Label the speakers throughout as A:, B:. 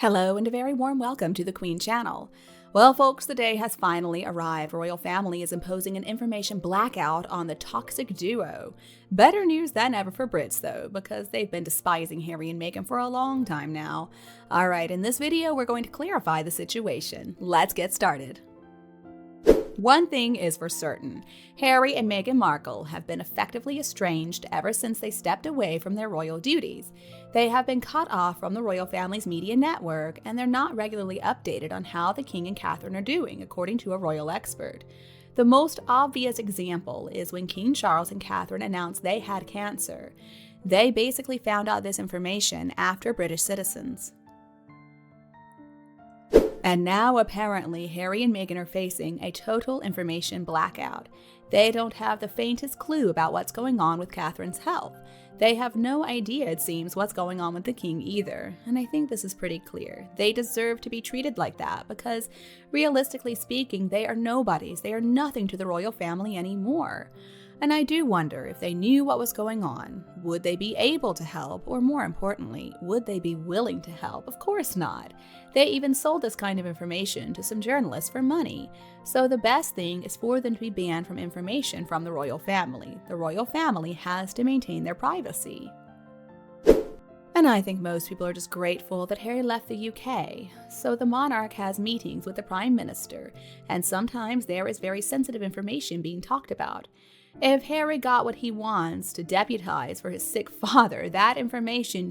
A: Hello and a very warm welcome to the Queen channel. Well folks, the day has finally arrived. Royal family is imposing an information blackout on the toxic duo. Better news than ever for Brits though, because they've been despising Harry and Meghan for a long time now. Alright, in this video we're going to clarify the situation. Let's get started. One thing is for certain, Harry and Meghan Markle have been effectively estranged ever since they stepped away from their royal duties. They have been cut off from the royal family's media network, and they're not regularly updated on how the King and Catherine are doing, according to a royal expert. The most obvious example is when King Charles and Catherine announced they had cancer. They basically found out this information after British citizens. And now, apparently, Harry and Meghan are facing a total information blackout. They don't have the faintest clue about what's going on with Catherine's health. They have no idea, it seems, what's going on with the king either. And I think this is pretty clear. They deserve to be treated like that because, realistically speaking, they are nobodies. They are nothing to the royal family anymore. And I do wonder if they knew what was going on, would they be able to help? Or more importantly, would they be willing to help? Of course not. They even sold this kind of information to some journalists for money. So the best thing is for them to be banned from information from the royal family. The royal family has to maintain their privacy. And I think most people are just grateful that Harry left the UK. So the monarch has meetings with the Prime Minister, and sometimes there is very sensitive information being talked about. If Harry got what he wants to deputize for his sick father, that information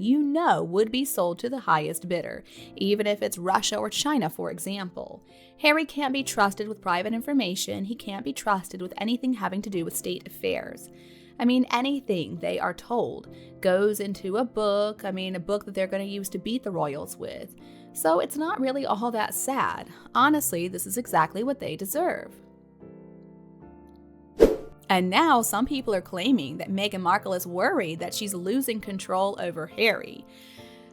A: would be sold to the highest bidder, even if it's Russia or China, for example. Harry can't be trusted with private information. He can't be trusted with anything having to do with state affairs. I mean, anything they are told goes into a book that they're going to use to beat the royals with. So it's not really all that sad. Honestly, this is exactly what they deserve. And now some people are claiming that Meghan Markle is worried that she's losing control over Harry.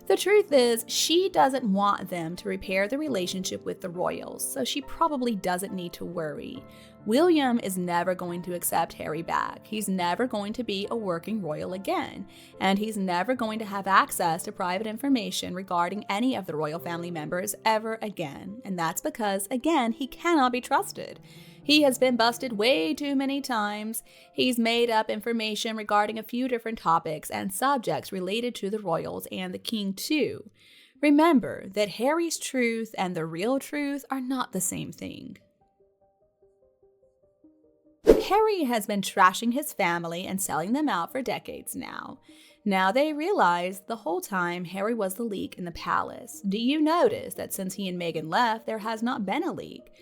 A: The truth is, she doesn't want them to repair the relationship with the royals, so she probably doesn't need to worry. William is never going to accept Harry back. He's never going to be a working royal again, and he's never going to have access to private information regarding any of the royal family members ever again. And that's because, again, he cannot be trusted. He has been busted way too many times. He's made up information regarding a few different topics and subjects related to the royals and the king too. Remember that Harry's truth and the real truth are not the same thing. Harry has been trashing his family and selling them out for decades now. Now they realize the whole time Harry was the leak in the palace. Do you notice that since he and Meghan left, there has not been a leak?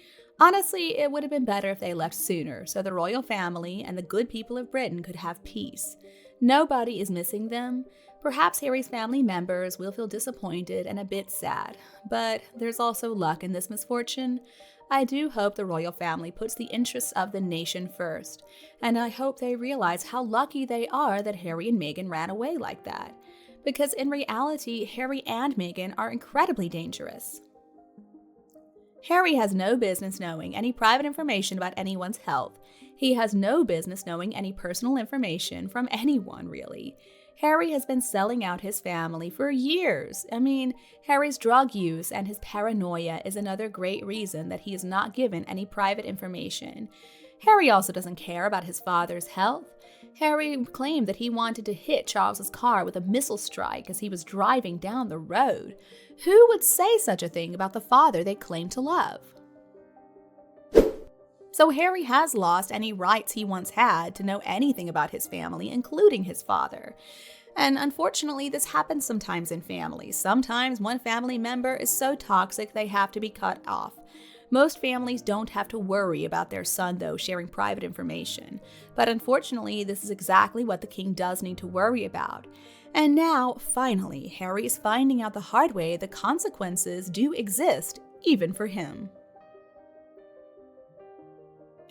A: Honestly, it would have been better if they left sooner, so the royal family and the good people of Britain could have peace. Nobody is missing them. Perhaps Harry's family members will feel disappointed and a bit sad, but there's also luck in this misfortune. I do hope the royal family puts the interests of the nation first, and I hope they realize how lucky they are that Harry and Meghan ran away like that. Because in reality, Harry and Meghan are incredibly dangerous. Harry has no business knowing any private information about anyone's health. He has no business knowing any personal information from anyone, really. Harry has been selling out his family for years. Harry's drug use and his paranoia is another great reason that he is not given any private information. Harry also doesn't care about his father's health. Harry claimed that he wanted to hit Charles's car with a missile strike as he was driving down the road. Who would say such a thing about the father they claim to love? So Harry has lost any rights he once had to know anything about his family, including his father. And unfortunately, this happens sometimes in families. Sometimes one family member is so toxic they have to be cut off. Most families don't have to worry about their son, though, sharing private information. But unfortunately, this is exactly what the king does need to worry about. And now, finally, Harry is finding out the hard way the consequences do exist, even for him.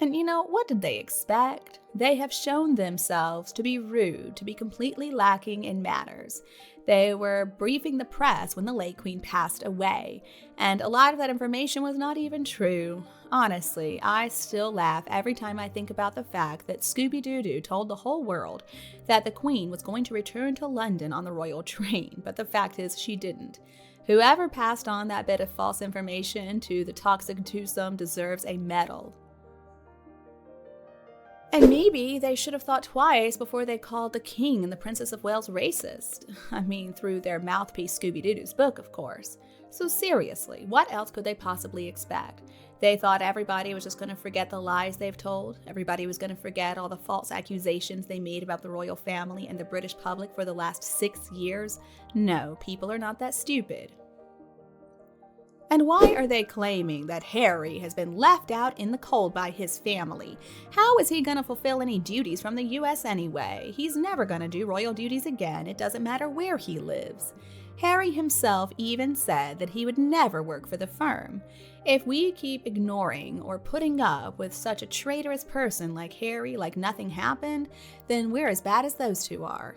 A: And what did they expect? They have shown themselves to be rude, to be completely lacking in manners. They were briefing the press when the late queen passed away, and a lot of that information was not even true. Honestly, I still laugh every time I think about the fact that Scooby-Doo told the whole world that the queen was going to return to London on the royal train, but the fact is she didn't. Whoever passed on that bit of false information to the toxic twosome deserves a medal. And maybe they should have thought twice before they called the king and the Princess of Wales racist. I mean, through their mouthpiece Scooby-Doo's book, of course. So seriously, what else could they possibly expect? They thought everybody was just going to forget the lies they've told. Everybody was going to forget all the false accusations they made about the royal family and the British public for the last 6 years. No, people are not that stupid. And why are they claiming that Harry has been left out in the cold by his family? How is he going to fulfill any duties from the US anyway? He's never going to do royal duties again. It doesn't matter where he lives. Harry himself even said that he would never work for the firm. If we keep ignoring or putting up with such a traitorous person like Harry like nothing happened, then we're as bad as those two are.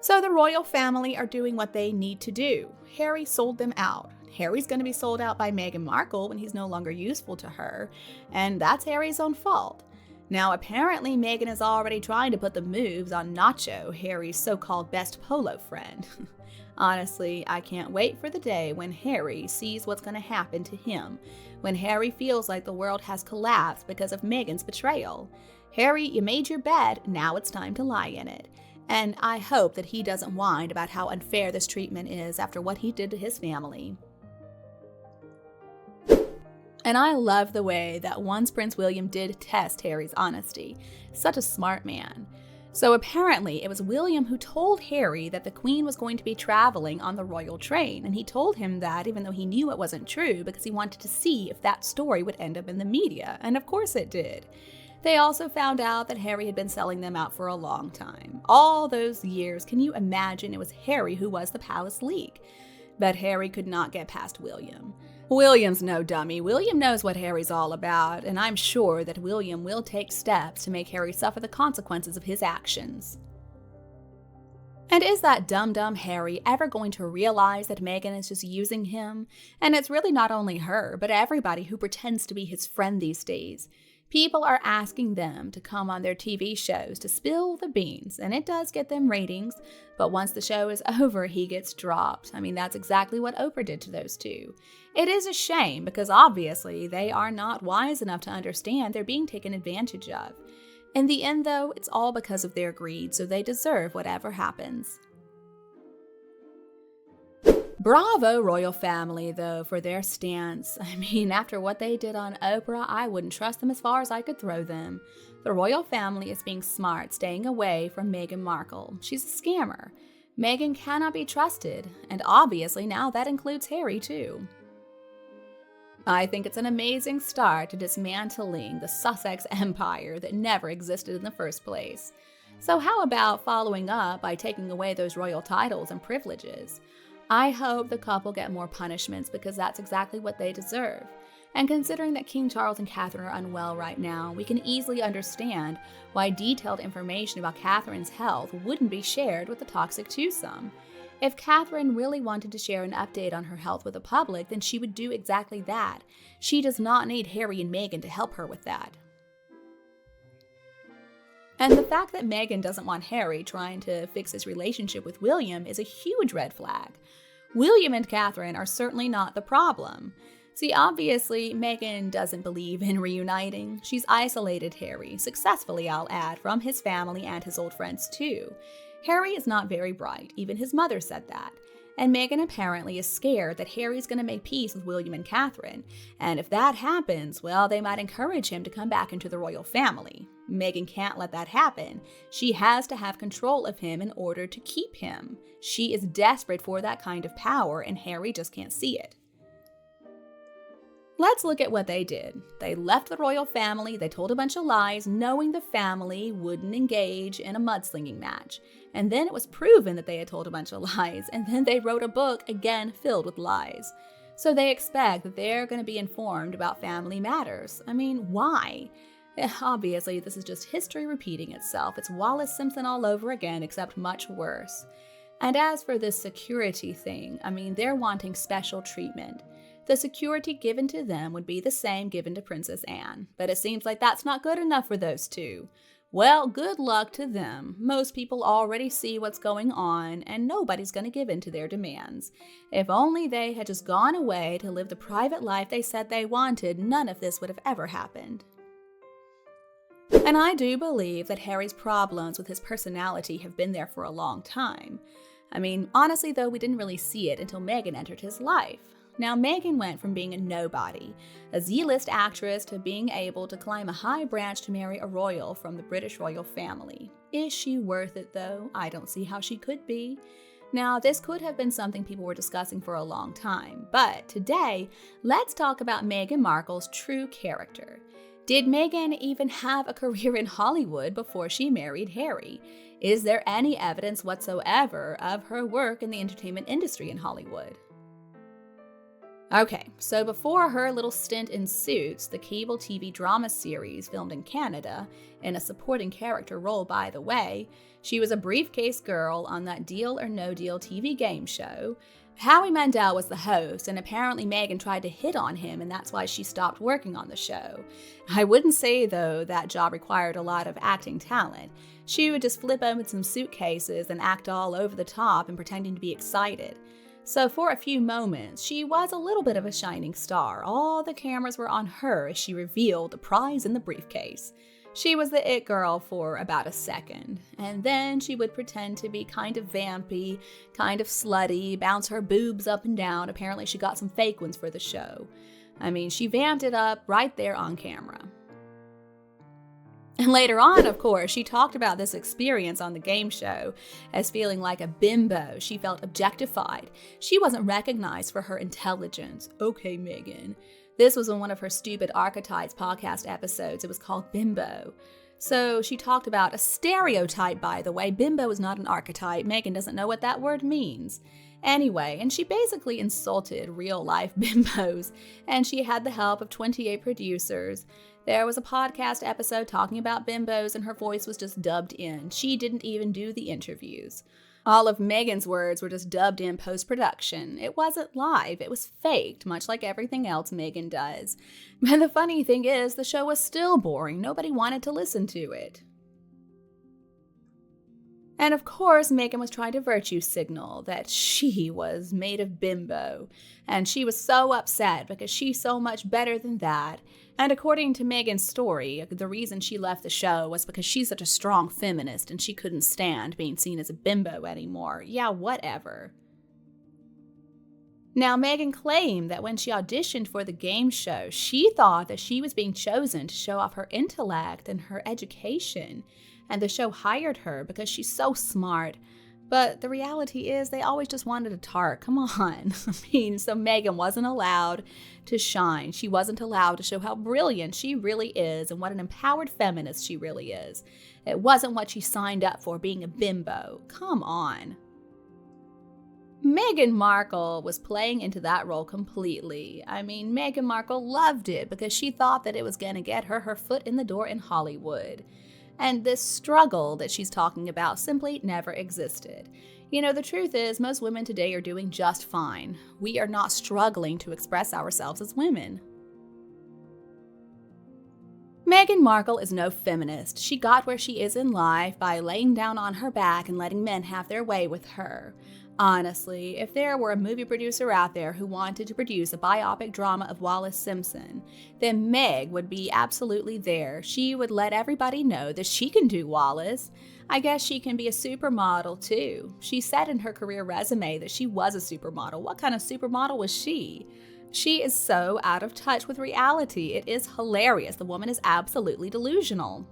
A: So the royal family are doing what they need to do. Harry sold them out. Harry's going to be sold out by Meghan Markle when he's no longer useful to her, and that's Harry's own fault. Now, apparently, Meghan is already trying to put the moves on Nacho, Harry's so-called best polo friend. Honestly, I can't wait for the day when Harry sees what's going to happen to him, when Harry feels like the world has collapsed because of Meghan's betrayal. Harry, you made your bed, now it's time to lie in it. And I hope that he doesn't whine about how unfair this treatment is after what he did to his family. And I love the way that once Prince William did test Harry's honesty. Such a smart man. So apparently it was William who told Harry that the Queen was going to be traveling on the royal train, and he told him that even though he knew it wasn't true because he wanted to see if that story would end up in the media, and of course it did. They also found out that Harry had been selling them out for a long time. All those years, can you imagine it was Harry who was the palace leak? But Harry could not get past William. William's no dummy. William knows what Harry's all about, and I'm sure that William will take steps to make Harry suffer the consequences of his actions. And is that dumb Harry ever going to realize that Meghan is just using him? And it's really not only her, but everybody who pretends to be his friend these days. People are asking them to come on their TV shows to spill the beans, and it does get them ratings, but once the show is over, he gets dropped. I mean, that's exactly what Oprah did to those two. It is a shame because obviously they are not wise enough to understand they're being taken advantage of. In the end, though, it's all because of their greed, so they deserve whatever happens. Bravo, royal family, though, for their stance. I mean, after what they did on Oprah, I wouldn't trust them as far as I could throw them. The royal family is being smart, staying away from Meghan Markle. She's a scammer. Meghan cannot be trusted, and obviously now that includes Harry, too. I think it's an amazing start to dismantling the Sussex empire that never existed in the first place. So how about following up by taking away those royal titles and privileges? I hope the couple get more punishments because that's exactly what they deserve. And considering that King Charles and Catherine are unwell right now, we can easily understand why detailed information about Catherine's health wouldn't be shared with the toxic twosome. If Catherine really wanted to share an update on her health with the public, then she would do exactly that. She does not need Harry and Meghan to help her with that. And the fact that Meghan doesn't want Harry trying to fix his relationship with William is a huge red flag. William and Catherine are certainly not the problem. See, obviously, Meghan doesn't believe in reuniting. She's isolated Harry, successfully I'll add, from his family and his old friends too. Harry is not very bright, even his mother said that. And Meghan apparently is scared that Harry's going to make peace with William and Catherine. And if that happens, well, they might encourage him to come back into the royal family. Meghan can't let that happen. She has to have control of him in order to keep him. She is desperate for that kind of power, and Harry just can't see it. Let's look at what they did. They left the royal family, they told a bunch of lies, knowing the family wouldn't engage in a mudslinging match. And then it was proven that they had told a bunch of lies, and then they wrote a book, again filled with lies. So they expect that they're going to be informed about family matters. I mean, why? Obviously, this is just history repeating itself. It's Wallis Simpson all over again, except much worse. And as for this security thing, they're wanting special treatment. The security given to them would be the same given to Princess Anne, but it seems like that's not good enough for those two. Well, good luck to them. Most people already see what's going on, and nobody's going to give in to their demands. If only they had just gone away to live the private life they said they wanted, none of this would have ever happened. And I do believe that Harry's problems with his personality have been there for a long time. Honestly though, we didn't really see it until Meghan entered his life. Now, Meghan went from being a nobody, a Z-list actress, to being able to climb a high branch to marry a royal from the British royal family. Is she worth it, though? I don't see how she could be. Now, this could have been something people were discussing for a long time, but today, let's talk about Meghan Markle's true character. Did Meghan even have a career in Hollywood before she married Harry? Is there any evidence whatsoever of her work in the entertainment industry in Hollywood? Okay, so before her little stint in Suits, the cable TV drama series filmed in Canada, in a supporting character role by the way, she was a briefcase girl on that Deal or No Deal TV game show. Howie Mandel was the host, and apparently Meghan tried to hit on him, and that's why she stopped working on the show. I wouldn't say, though, that job required a lot of acting talent. She would just flip open some suitcases and act all over the top and pretending to be excited. So for a few moments, she was a little bit of a shining star. All the cameras were on her as she revealed the prize in the briefcase. She was the it girl for about a second, and then she would pretend to be kind of vampy, kind of slutty, bounce her boobs up and down. Apparently she got some fake ones for the show. She vamped it up right there on camera. And later on, of course, she talked about this experience on the game show as feeling like a bimbo. She felt objectified. She wasn't recognized for her intelligence. Okay, Meghan. This was in one of her Stupid Archetypes podcast episodes. It was called Bimbo. So she talked about a stereotype, by the way. Bimbo is not an archetype. Meghan doesn't know what that word means. Anyway, and she basically insulted real-life bimbos, and she had the help of 28 producers. There was a podcast episode talking about bimbos, and her voice was just dubbed in. She didn't even do the interviews. All of Meghan's words were just dubbed in post-production. It wasn't live, it was faked, much like everything else Meghan does. And the funny thing is, the show was still boring. Nobody wanted to listen to it. And of course, Meghan was trying to virtue signal that she was made of bimbo. And she was so upset because she's so much better than that. And according to Meghan's story, the reason she left the show was because she's such a strong feminist and she couldn't stand being seen as a bimbo anymore. Yeah, whatever. Now, Meghan claimed that when she auditioned for the game show, she thought that she was being chosen to show off her intellect and her education. And the show hired her because she's so smart. But the reality is they always just wanted a tart. Come on. So Meghan wasn't allowed to shine. She wasn't allowed to show how brilliant she really is and what an empowered feminist she really is. It wasn't what she signed up for, being a bimbo. Come on. Meghan Markle was playing into that role completely. Meghan Markle loved it because she thought that it was going to get her foot in the door in Hollywood. And this struggle that she's talking about simply never existed. The truth is, most women today are doing just fine. We are not struggling to express ourselves as women. Meghan Markle is no feminist. She got where she is in life by laying down on her back and letting men have their way with her. Honestly, if there were a movie producer out there who wanted to produce a biopic drama of Wallis Simpson, then Meg would be absolutely there. She would let everybody know that she can do Wallis. I guess she can be a supermodel too. She said in her career resume that she was a supermodel. What kind of supermodel was she? She is so out of touch with reality. It is hilarious. The woman is absolutely delusional.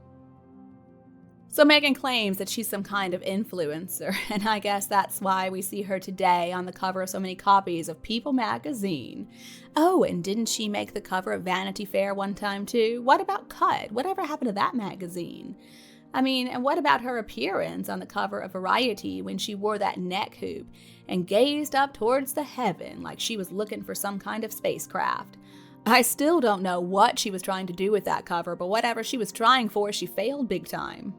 A: So Meghan claims that she's some kind of influencer, and I guess that's why we see her today on the cover of so many copies of People magazine. Oh, and didn't she make the cover of Vanity Fair one time too? What about Cut? Whatever happened to that magazine? And what about her appearance on the cover of Variety when she wore that neck hoop and gazed up towards the heaven like she was looking for some kind of spacecraft? I still don't know what she was trying to do with that cover, but whatever she was trying for, she failed big time.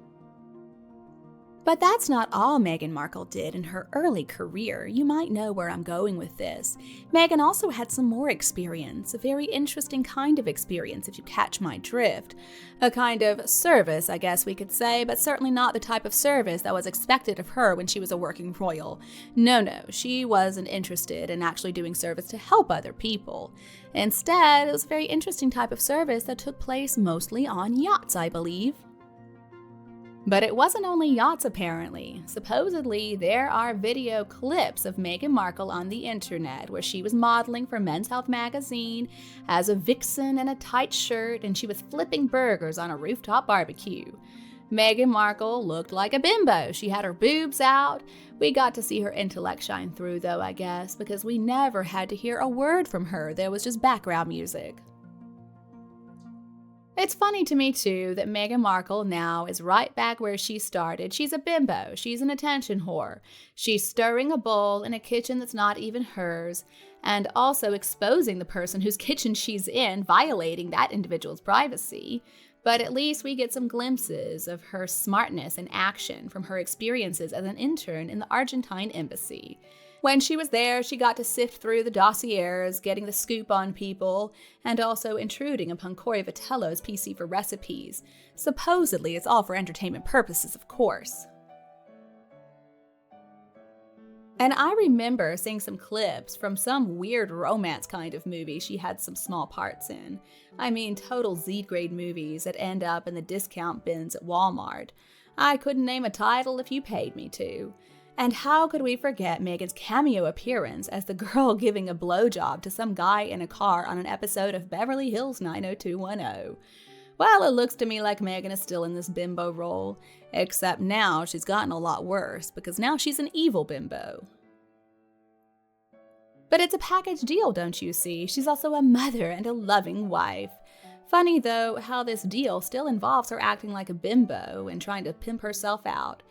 A: But that's not all Meghan Markle did in her early career. You might know where I'm going with this. Meghan also had some more experience, a very interesting kind of experience, if you catch my drift. A kind of service, I guess we could say, but certainly not the type of service that was expected of her when she was a working royal. No, she wasn't interested in actually doing service to help other people. Instead, it was a very interesting type of service that took place mostly on yachts, I believe. But it wasn't only yachts, apparently. Supposedly, there are video clips of Meghan Markle on the internet where she was modeling for Men's Health magazine as a vixen in a tight shirt, and she was flipping burgers on a rooftop barbecue. Meghan Markle looked like a bimbo. She had her boobs out. We got to see her intellect shine through, though, I guess, because we never had to hear a word from her. There was just background music. It's funny to me, too, that Meghan Markle now is right back where she started. She's a bimbo. She's an attention whore. She's stirring a bowl in a kitchen that's not even hers, and also exposing the person whose kitchen she's in, violating that individual's privacy. But at least we get some glimpses of her smartness in action from her experiences as an intern in the Argentine embassy. When she was there, she got to sift through the dossiers, getting the scoop on people, and also intruding upon Corey Vitello's PC for recipes. Supposedly, it's all for entertainment purposes, of course. And I remember seeing some clips from some weird romance kind of movie she had some small parts in. I mean, total Z-grade movies that end up in the discount bins at Walmart. I couldn't name a title if you paid me to. And how could we forget Meghan's cameo appearance as the girl giving a blowjob to some guy in a car on an episode of Beverly Hills 90210? Well, it looks to me like Meghan is still in this bimbo role, except now she's gotten a lot worse because now she's an evil bimbo. But it's a package deal, don't you see? She's also a mother and a loving wife. Funny, though, how this deal still involves her acting like a bimbo and trying to pimp herself out.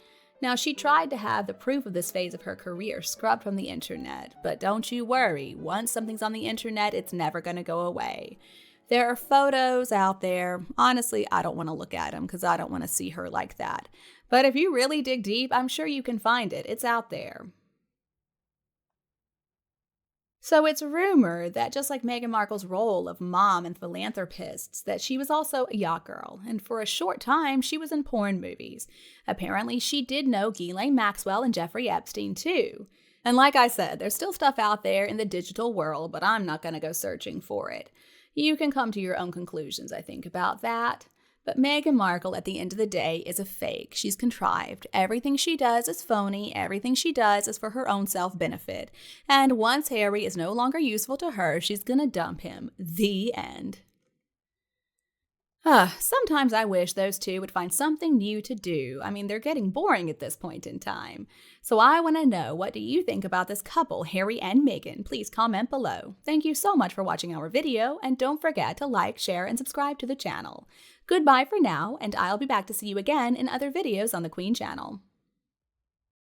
A: Now, she tried to have the proof of this phase of her career scrubbed from the internet, but don't you worry, once something's on the internet, it's never going to go away. There are photos out there. Honestly, I don't want to look at them because I don't want to see her like that. But if you really dig deep, I'm sure you can find it. It's out there. So it's rumored that just like Meghan Markle's role of mom and philanthropist, that she was also a yacht girl, and for a short time, she was in porn movies. Apparently, she did know Ghislaine Maxwell and Jeffrey Epstein, too. And like I said, there's still stuff out there in the digital world, but I'm not going to go searching for it. You can come to your own conclusions, I think, about that. But Meghan Markle, at the end of the day, is a fake. She's contrived. Everything she does is phony. Everything she does is for her own self-benefit. And once Harry is no longer useful to her, she's gonna dump him. The end. Sometimes I wish those two would find something new to do. I mean, they're getting boring at this point in time. So I want to know, what do you think about this couple, Harry and Meghan? Please comment below. Thank you so much for watching our video, and don't forget to like, share, and subscribe to the channel. Goodbye for now, and I'll be back to see you again in other videos on the Queen channel.